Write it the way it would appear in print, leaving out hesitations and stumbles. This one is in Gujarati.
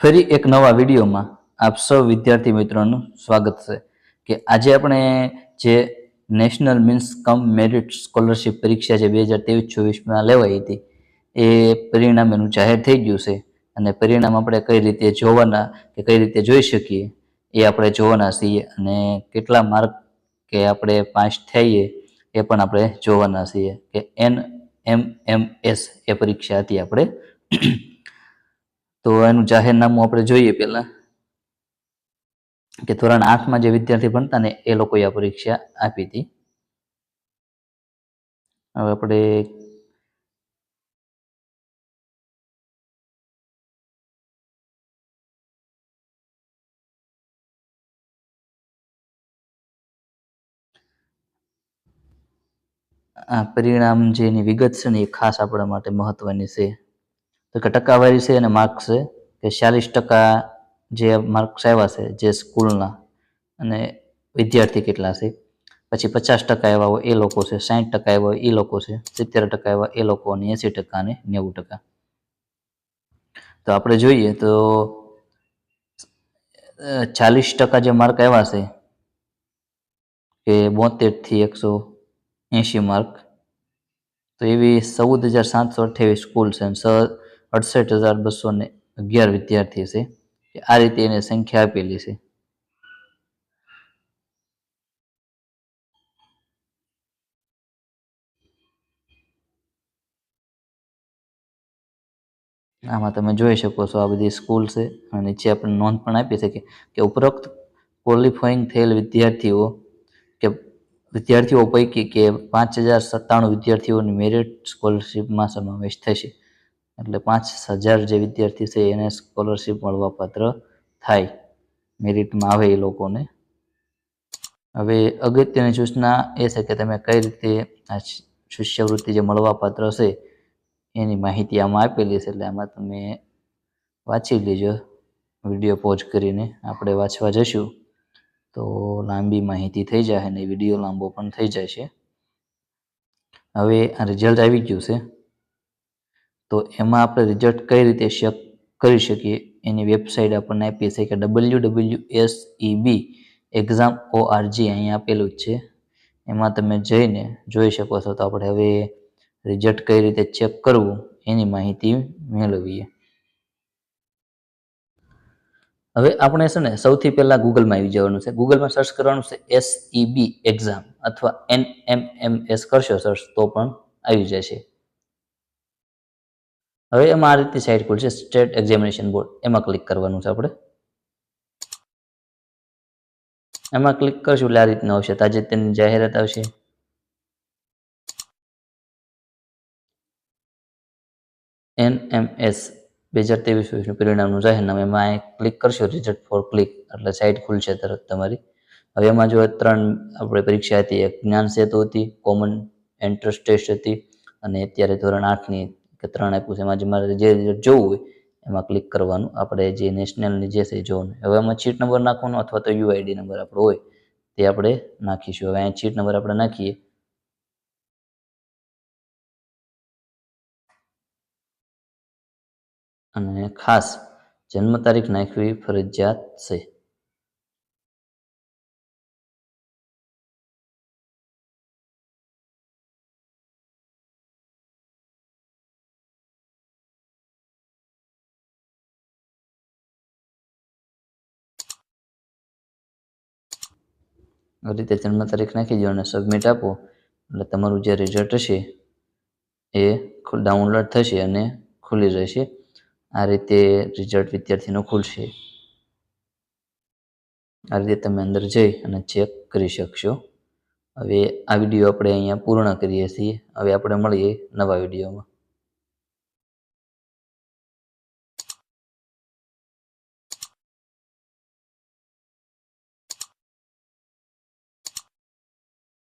ફરી એક નવા વિડીયોમાં આપ સૌ વિદ્યાર્થી મિત્રોનું સ્વાગત છે કે આજે આપણે જે નેશનલ મીન્સ કમ મેરિટ સ્કોલરશિપ પરીક્ષા જે 2023-24માં લેવાઈ હતી એ પરિણામ એનું જાહેર થઈ ગયું છે અને પરિણામ આપણે કઈ રીતે જોવાના કે કઈ રીતે જોઈ શકીએ એ આપણે જોવાના છીએ અને કેટલા માર્ક કે આપણે પાસ થઈએ એ પણ આપણે જોવાના છીએ કે NMMS એ પરીક્ષા હતી આપણે તો એનું જાહેરનામું આપણે જોઈએ પહેલા કે ધોરણ 8માં જે વિદ્યાર્થી ભણતા ને એ લોકોએ આ પરીક્ષા આપી હતી. હવે આપણે આ પરિણામ જે એની વિગત છે ને એ ખાસ આપણા માટે મહત્વની છે. તો કે ટકાવારી છે અને માર્ક્સ છે કે 46% જે માર્ક્સ આવ્યા છે જે સ્કૂલના અને વિદ્યાર્થી કેટલા છે, પછી 50% આવ્યા હોય એ લોકો છે, 60% આવ્યા હોય એ લોકો છે, 70% આવ્યા એ લોકો, અને 80% અને 90%. તો આપણે જોઈએ તો 40% જે માર્ક આવ્યા છે કે 72 થી 180 માર્ક, તો એવી 14,728 સ્કૂલ છે અને 68,211 વિદ્યાર્થી છે કે આ રીતે એને સંખ્યા આપેલી છે. આમાં તમે જોઈ શકો છો આ બધી સ્કૂલ છે અને નીચે આપણે નોંધ પણ આપી છે કે ઉપરોક્ત ક્વોલિફાઈંગ થયેલ વિદ્યાર્થીઓ પૈકી કે 5,097 વિદ્યાર્થીઓની મેરિટ સ્કોલરશિપમાં સમાવેશ થશે. એટલે 5,000 જે વિદ્યાર્થી છે એને સ્કોલરશિપ મળવા પાત્ર થાય, મેરિટમાં આવે એ લોકોને. હવે અગત્યની સૂચના એ છે કે તમે કઈ રીતે આ શિષ્યવૃત્તિ જે મળવા પાત્ર છે એની માહિતી આમાં આપેલી છે, એટલે આમાં તમે વાંચી લેજો. વિડીયો પોઝ કરીને આપણે વાંચવા જઈશું તો લાંબી માહિતી થઈ જાય અને વિડીયો લાંબો પણ થઈ જાય છે. હવે આ રિઝલ્ટ આવી ગયું છે તો એમાં આપણે રિઝલ્ટ કઈ રીતે ચેક કરી શકીએ એની વેબસાઇટ આપણને આપી છે કે www.seb.exam.org અહીંયા આપેલું જ છે. એમાં તમે જઈને જોઈ શકો છો. તો આપણે હવે રિઝલ્ટ કઈ રીતે ચેક કરવું એની માહિતી મેળવીએ. હવે આપણે છે ને સૌથી પહેલા ગૂગલમાં આવી જવાનું છે. ગૂગલમાં સર્ચ કરવાનું છે SEB એક્ઝામ અથવા NMMS કરશો સર્ચ તો પણ આવી જશે. હવે એમાં આ રીતની સાઇટ ખુલશે, સ્ટેટ એક્ઝામિનેશન બોર્ડ, એમાં ક્લિક કરવાનું છે આપણે. એમાં ક્લિક કરશું એટલે આ રીતનું આવશે, તાજેતરની જાહેરાત આવશે. NMS 2023 પરિણામનું જાહેરનામું, એમાં ક્લિક કરશો રિઝલ્ટ ફોર ક્લિક એટલે સાઇટ ખુલશે તરત તમારી. હવે એમાં જો 3 આપણે પરીક્ષા હતી, એક જ્ઞાન સેતુ હતી, કોમન એન્ટ્રન્સ ટેસ્ટ હતી અને અત્યારે ધોરણ 8ની કે 3 આપ્યું છે. એમાં જે મારે જે રિઝલ્ટ જોવું હોય એમાં ક્લિક કરવાનું, આપણે જે નેશનલની જે છે જોવાનું. હવે એમાં સીટ નંબર નાખવાનો અથવા તો UID નંબર આપણો હોય તે આપણે નાખીશું. હવે અહીંયા સીટ નંબર આપણે નાખીએ અને ખાસ જન્મ તારીખ નાખવી ફરજિયાત છે. આ રીતે જન્મ તારીખ નાખી દો અને સબમિટ આપો એટલે તમારું જે રિઝલ્ટ હશે એ ડાઉનલોડ થશે અને ખુલી જશે. આ રીતે રિઝલ્ટ વિદ્યાર્થીનું ખુલશે. આ રીતે તમે અંદર જઈ અને ચેક કરી શકશો. હવે આ વિડીયો આપણે અહીંયા પૂર્ણ કરીએ છીએ. હવે આપણે મળીએ નવા વિડીયોમાં.